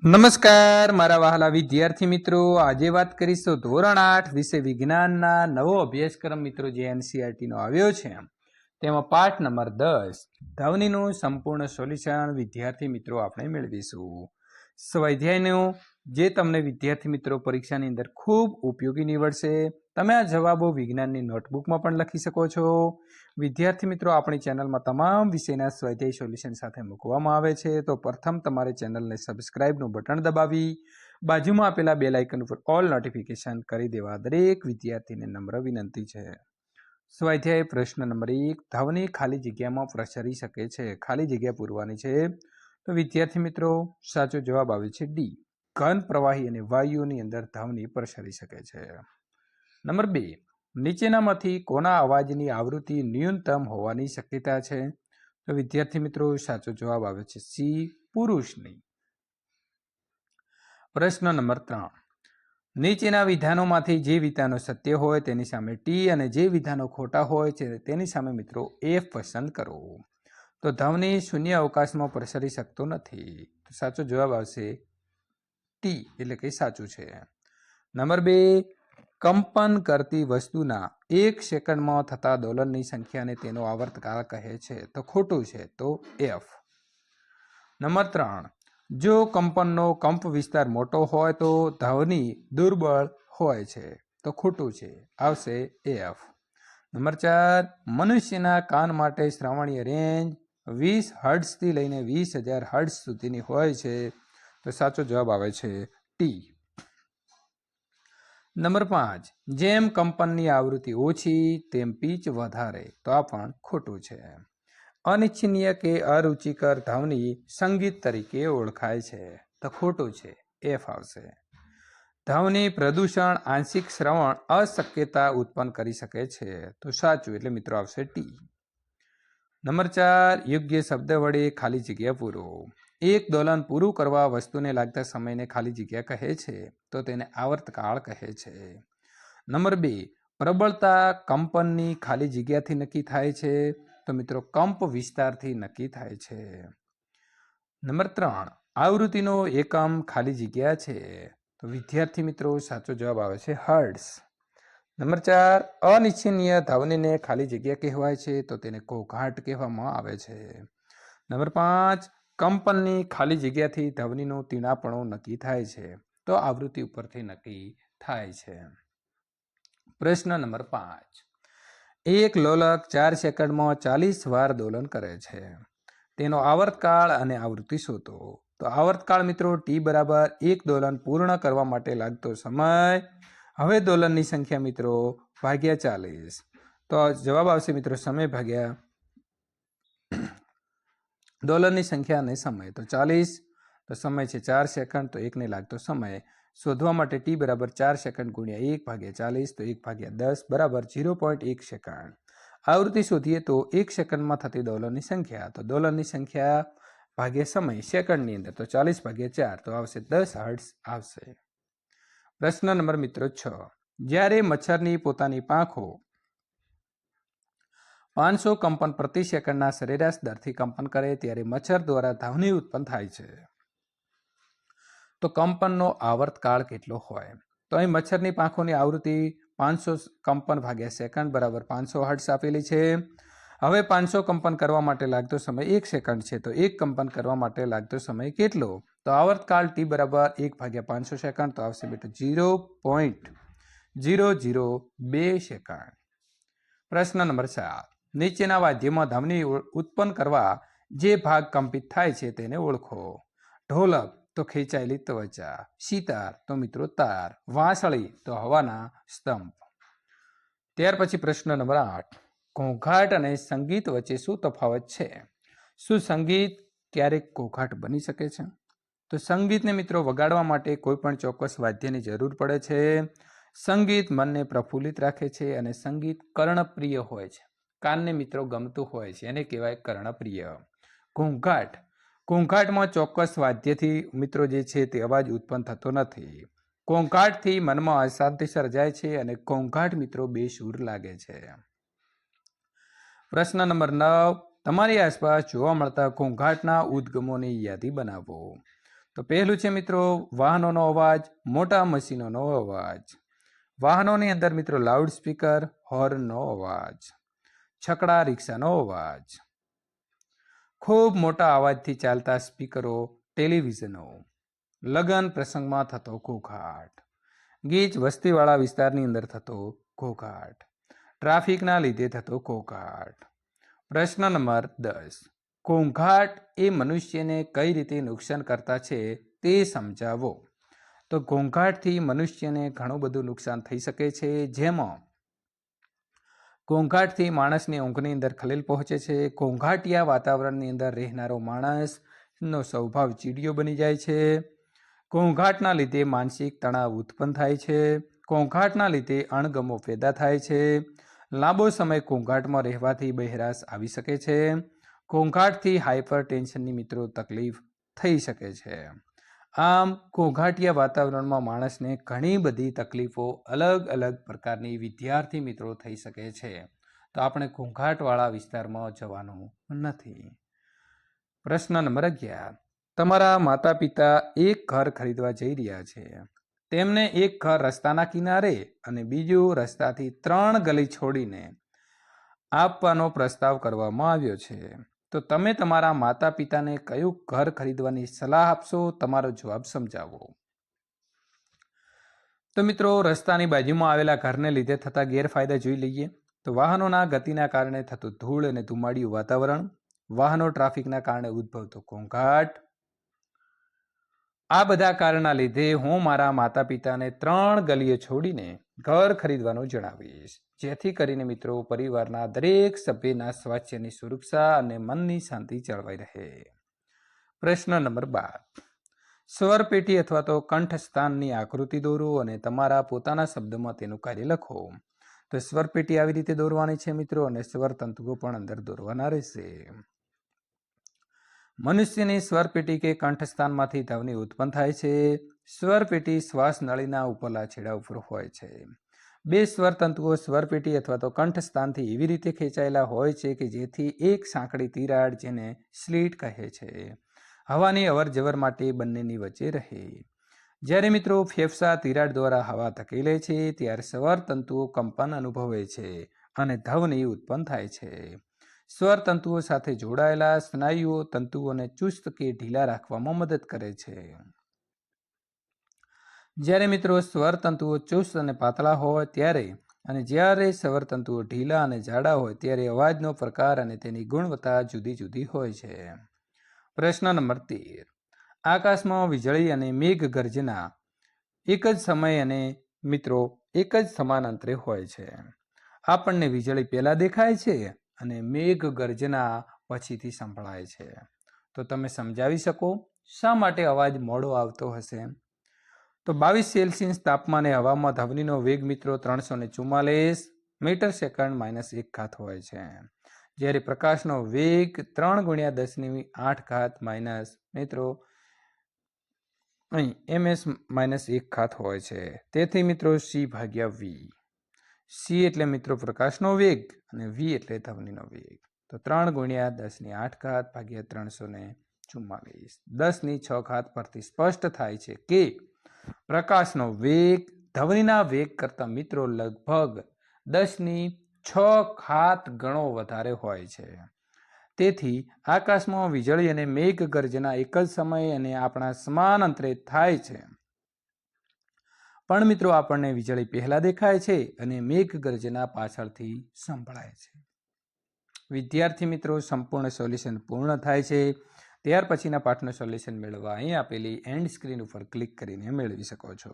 નમસ્કાર મારા વહાલા વિદ્યાર્થી મિત્રો, આજે વાત કરીશું ધોરણ 8 વિષય વિજ્ઞાનના નવો અભ્યાસક્રમ મિત્રો જે એનસીઈઆરટી નો આવ્યો છે તેમાં પાઠ નંબર 10 ધવનીનું સંપૂર્ણ સોલ્યુશન વિદ્યાર્થી મિત્રો આપણે મેળવીશું. સ્વાધ્યાયનું જે તમને વિદ્યાર્થી મિત્રો પરીક્ષાની અંદર ખૂબ ઉપયોગી નીવડશે. તમે આ જવાબો વિજ્ઞાનની નોટબુકમાં પણ લખી શકો છો. વિદ્યાર્થી મિત્રો, આપણી ચેનલમાં તમામ વિષયના સ્વાધ્યાય સોલ્યુશન સાથે મૂકવામાં આવે છે. તો પ્રથમ તમારે ચેનલને સબસ્ક્રાઇબનું બટન દબાવી બાજુમાં આપેલા બેલ આઇકન ઉપર ઓલ નોટિફિકેશન કરી દેવા દરેક વિદ્યાર્થીને નમ્ર વિનંતી છે. સ્વાધ્યાય પ્રશ્ન નંબર 1, ધવની ખાલી જગ્યામાં પ્રસરી શકે છે. ખાલી જગ્યા પૂરવાની છે. તો વિદ્યાર્થી મિત્રો, સાચો જવાબ આવે છે ડી, ઘન પ્રવાહી અને વાયુઓની અંદર ધવની પ્રસરી શકે છે. નંબર 2, નીચેનામાંથી કોના અવાજની આવૃત્તિ ન્યૂનતમ હોવાની શક્યતા છે? તો વિદ્યાર્થી મિત્રો, સાચો જવાબ આવે છે સી, પુરુષની. પ્રશ્ન નંબર 3, નીચેના વિધાનોમાંથી જે વિધાનો સત્ય હોય તેની સામે ટી અને જે વિધાનો ખોટા હોય છે તેની સામે મિત્રો એફ પસંદ કરો. તો ધવની શૂન્ય અવકાશમાં પ્રસરી શકતો નથી. તો સાચો જવાબ આવશે ટી, એટલે કે સાચું છે. નંબર 2, કંપન કરતી વસ્તુના 1 સેકન્ડમાં થતા દોલનની સંખ્યાને તેનો આવર્તકાળ કહે છે. તો ખોટું છે, તો એફ. નંબર 3, જો કંપનનો કંપ વિસ્તાર મોટો હોય તો ધવની દુર્બળ હોય છે. તો ખોટું છે, આવશે એફ. નંબર 4, મનુષ્યના કાન માટે શ્રાવણીય રેન્જ 20 હર્ટ્ઝથી લઈને 20,000 હર્ટ્ઝ સુધીની હોય છે. તો સાચો જવાબ આવે છે ટી. નંબર 5, જેમ કંપનની આવૃત્તિ ઓછી તેમ પીચ વધારે. તો આ પણ ખોટું છે. અનિચ્છનીય કે અરુચિકર ધવની સંગીત તરીકે ઓળખાય છે. તો ખોટું છે, એફ આવશે. ધવની પ્રદૂષણ આંશિક શ્રવણ અશક્યતા ઉત્પન્ન કરી શકે છે. તો સાચું, એટલે મિત્રો આવશે ટી. નંબર 4, યોગ્ય શબ્દ વડે ખાલી જગ્યા પૂરો. એક દોલન પૂરું કરવા વસ્તુને લાગતા સમયને ખાલી જગ્યા કહે છે. તો તેને આવર્તકાળ કહે છે. નંબર 2, પ્રબળતા કંપનની ખાલી જગ્યાથી નક્કી થાય છે. તો મિત્રો કંપ વિસ્તારથી નક્કી થાય છે. નંબર 3, આવૃત્તિનો એકમ ખાલી જગ્યા છે. તો વિદ્યાર્થી મિત્રો, સાચો જવાબ આવે છે હર્ટ્ઝ. નંબર 4, અનિચ્છનીય ધવનીને ખાલી જગ્યા કહેવાય છે. તો તેને ઘોંઘાટ કહેવામાં આવે છે. નંબર 5, કંપનની ખાલી જગ્યાથી ધવનીનું તીણાપણું નક્કી થાય છે. તો આવૃત્તિ ઉપરથી નક્કી થાય છે. પ્રશ્ન નંબર 5, એક લોલક 4 સેકન્ડમાં 40 વાર દોલન કરે છે. તેનો આવર્તકાળ અને આવૃત્તિ શોધો. તો આવર્તકાળ મિત્રો ટી બરાબર 1 દોલન પૂર્ણ કરવા માટે લાગતો સમય. હવે દોલનની સંખ્યા મિત્રો ભાગ્યા 40. તો જવાબ આવશે મિત્રો સમય ભાગ્યા દોલનની સંખ્યા અને સમય. તો 40, તો સમય છે 4 સેકન્ડ, તો 1ને લાગતો સમય શોધવા માટે ટી બરાબર 4 સેકન્ડ ગુણ્યા 1/40, તો 1/10 બરાબર 0.1 સેકન્ડ. આવૃત્તિ શોધીએ તો 1 સેકન્ડમાં થતી દોલનની સંખ્યા. તો દોલનની સંખ્યા ભાગ્યા સમય સેકન્ડની અંદર, તો 40/4, તો આવશે 10 હર્ટ્ઝ આવશે. પ્રશ્ન નંબર મિત્રો 6, જ્યારે મચ્છરની પોતાની પાંખો 500 કંપન પ્રતિ સેકન્ડના સરેરાશ દરથી કંપન કરે ત્યારે મચ્છર દ્વારા ધ્વનિ ઉત્પન્ન થાય છે. તો કંપનનો આવર્તકાળ કેટલો હોય? તો અહીં મચ્છરની પાંખોની આવૃત્તિ 500 કંપન ભાગ્યા સેકન્ડ બરાબર 500 હર્ટ્ઝ આપેલી છે. હવે 500 કંપન કરવા માટે લાગતો સમય 1 સેકન્ડ છે. તો 1 કંપન કરવા માટે લાગતો સમય કેટલો? તો આવર્તકાળ ટી બરાબર 1/500 સેકન્ડ, તો આવશે બેટા 0.002 સેકન્ડ. પ્રશ્ન નંબર 7, નીચેના વાદ્યમાં ધ્વનિ ઉત્પન્ન કરવા જે ભાગ કંપિત થાય છે તેને ઓળખો. ઢોલક તો ખેંચાયેલી ત્વચા, સિતાર તો મિત્રો તાર, વાંસળી તો હવાના સ્તંભ. ત્યાર પછી પ્રશ્ન નંબર 8, ઘોંઘાટ અને સંગીત વચ્ચે શું તફાવત છે? શું સંગીત ક્યારેક ઘોંઘાટ બની શકે છે? તો સંગીતને મિત્રો વગાડવા માટે કોઈ પણ ચોક્કસ વાદ્યની જરૂર પડે છે. સંગીત મનને પ્રફુલ્લિત રાખે છે અને સંગીત કર્ણપ્રિય હોય છે. કાનને મિત્રો ગમતું હોય છે, એને કહેવાય કર્ણપ્રિય. ઘોંઘાટમાં ચોક્કસ વાદ્યથી મિત્રો જે છે તે અવાજ ઉત્પન્ન થતો નથી. ઘોંઘાટથી મનમાં અશાંતિ સર્જાય છે અને ઘોંઘાટ મિત્રો બેસૂર લાગે છે. પ્રશ્ન નંબર 9, તમારી આસપાસ જોવા મળતા ઘોંઘાટના ઉદ્ગમોની યાદી બનાવો. તો પહેલું છે મિત્રો વાહનોનો અવાજ, મોટા મશીનોનો અવાજ. વાહનોની અંદર મિત્રો લાઉડ સ્પીકર, હોર્નનો અવાજ, છકડા રિક્ષાનો અવાજ, ખૂબ મોટા અવાજથી ચાલતા સ્પીકરો, ટેલિવિઝનો, લગ્ન પ્રસંગમાં થતો ઘોઘાટ, ગીચ વસ્તીવાળા વિસ્તારની અંદર થતો ઘોઘાટ, ટ્રાફિકના લીધે થતો ઘોઘાટ. પ્રશ્ન નંબર 10. ઘોંઘાટ એ મનુષ્યને કઈ રીતે નુકસાન કરતા છે તે સમજાવો. તો ઘોંઘાટથી મનુષ્યને ઘણું બધું નુકસાન થઈ શકે છે, જેમાં ઘોંઘાટથી માણસની ઊંઘની અંદર ખલેલ પહોંચે છે. ઘોંઘાટિયા વાતાવરણની અંદર રહેનારો માણસનો સ્વભાવ ચીડિયો બની જાય છે. ઘોંઘાટના લીધે માનસિક તણાવ ઉત્પન્ન થાય છે. ઘોંઘાટના લીધે અણગમો પેદા થાય છે. લાંબો સમય ઘોંઘાટમાં રહેવાથી બહેરાશ આવી શકે છે. ઘોંઘાટથી હાઇપર ટેન્શનની મિત્રો તકલીફ થઈ શકે છે. આમ ઘોંઘાટિયા વાતાવરણમાં માણસને ઘણી બધી તકલીફો અલગ અલગ પ્રકારની વિદ્યાર્થી મિત્રો થઈ શકે છે. તો આપણે ઘોંઘાટવાળા વિસ્તારમાં જવાનું નથી. પ્રશ્ન નંબર 11. તમારા માતા પિતા એક ઘર ખરીદવા જઈ રહ્યા છે. તેમને એક ઘર રસ્તાના કિનારે અને બીજું રસ્તાથી 3 ગલી છોડીને આપવાનો પ્રસ્તાવ કરવામાં આવ્યો છે. તો તમે તમારા માતા પિતાને કયું ઘર ખરીદવાની સલાહ આપશો? તમારો જવાબ સમજાવો. તો મિત્રો રસ્તાની બાજુમાં આવેલા ઘરને લીધે થતા ગેરફાયદા જોઈ લઈએ. તો વાહનોના ગતિના કારણે થતું ધૂળ અને ધુમાડિયું વાતાવરણ, વાહનો ટ્રાફિકના કારણે ઉદ્ભવતો ઘોંઘાટ, આ બધા કારણના લીધે હું મારા માતા પિતાને 3 ગલીઓ છોડીને ઘર ખરીદવાનું જણાવીશ, જેથી કરીને મિત્રો પરિવારના દરેક સભ્યના સ્વાસ્થ્યની સુરક્ષા અને મનની શાંતિ જળવાઈ રહે. પ્રશ્ન નંબર 12. સ્વરપેટી અથવા તો કંઠસ્થાનની આકૃતિ દોરો અને તમારા પોતાના શબ્દમાં તેનું કાર્ય લખો. તો સ્વરપેટી આવી રીતે દોરવાની છે મિત્રો, અને સ્વરતંતુઓ પણ અંદર દોરવાના રહેશે. મનુષ્યની સ્વરપેટી કે કંઠસ્થાનમાંથી ધ્વનિ ઉત્પન્ન થાય છે. સ્વરપેટી શ્વાસ નળીના ઉપરલા છેડા ઉપર હોય છે. 2 સ્વરતંતુઓ સ્વરપેટી અથવા તો કંઠસ્થાનથી એવી રીતે ખેંચાયેલા હોય છે કે જેથી એક સાંકડી તિરાડ, જેને સ્લીટ કહે છે, હવાની અવર જવર માટે બંનેની વચ્ચે રહે. જ્યારે મિત્રો ફેફસા તિરાડ દ્વારા હવા ધકેલે છે ત્યારે સ્વરતંતુઓ કંપન અનુભવે છે અને ધ્વનિ ઉત્પન્ન થાય છે. સ્વરતંતુઓ સાથે જોડાયેલા સ્નાયુઓ તંતુઓને ચુસ્ત કે ઢીલા રાખવામાં મદદ કરે છે. જ્યારે મિત્રો સ્વરતંતુઓ ચુસ્ત અને પાતળા હોય ત્યારે, અને જ્યારે સ્વરતંતુઓ ઢીલા અને જાડા હોય ત્યારે અવાજનો પ્રકાર અને તેની ગુણવત્તા જુદી જુદી હોય છે. પ્રશ્ન નંબર 13. આકાશમાં વીજળી અને મેઘ ગર્જના એક જ સમય અને મિત્રો એક જ સમાન અંતરે હોય છે. આપણને વીજળી પહેલા દેખાય છે અને મેઘ ગર્જના પછીથી સંભળાય છે. તો તમે સમજાવી શકો શા માટે અવાજ મોડો આવતો હશે? તો 22 સેલ્સિયસ તાપમાને હવામાં ધ્વનિનો વેગ મિત્રો 344 મીટર સેકન્ડ -1 હોય છે. જ્યારે પ્રકાશનો વેગ 3 × 10⁸ માઇનસ મિત્રો અહીં ms -1 હોય છે. તેથી મિત્રો c/v. c એટલે મિત્રો પ્રકાશનો વેગ અને v એટલે ધ્વનિનો વેગ. તો 3 × 10⁸ ભાગ્યા 344 10⁶ પરથી સ્પષ્ટ થાય છે કે પ્રકાશનો વેગ ધ્વનિના વેગ કરતાં મિત્રો લગભગ 10⁶ ગણો વધારે હોય છે. તેથી આકાશમાં વીજળી અને મેઘ ગર્જના એક જ સમયે અને આપણા સમાન અંતરે થાય છે. પણ મિત્રો આપણને વીજળી પહેલા દેખાય છે અને મેઘ ગર્જના પાછળથી સંભળાય છે. વિદ્યાર્થી મિત્રો, સંપૂર્ણ સોલ્યુશન પૂર્ણ થાય છે. ત્યાર પછીના પાઠનું સોલ્યુશન મેળવવા અહીં આપેલી એન્ડ સ્ક્રીન ઉપર ક્લિક કરીને મેળવી શકો છો.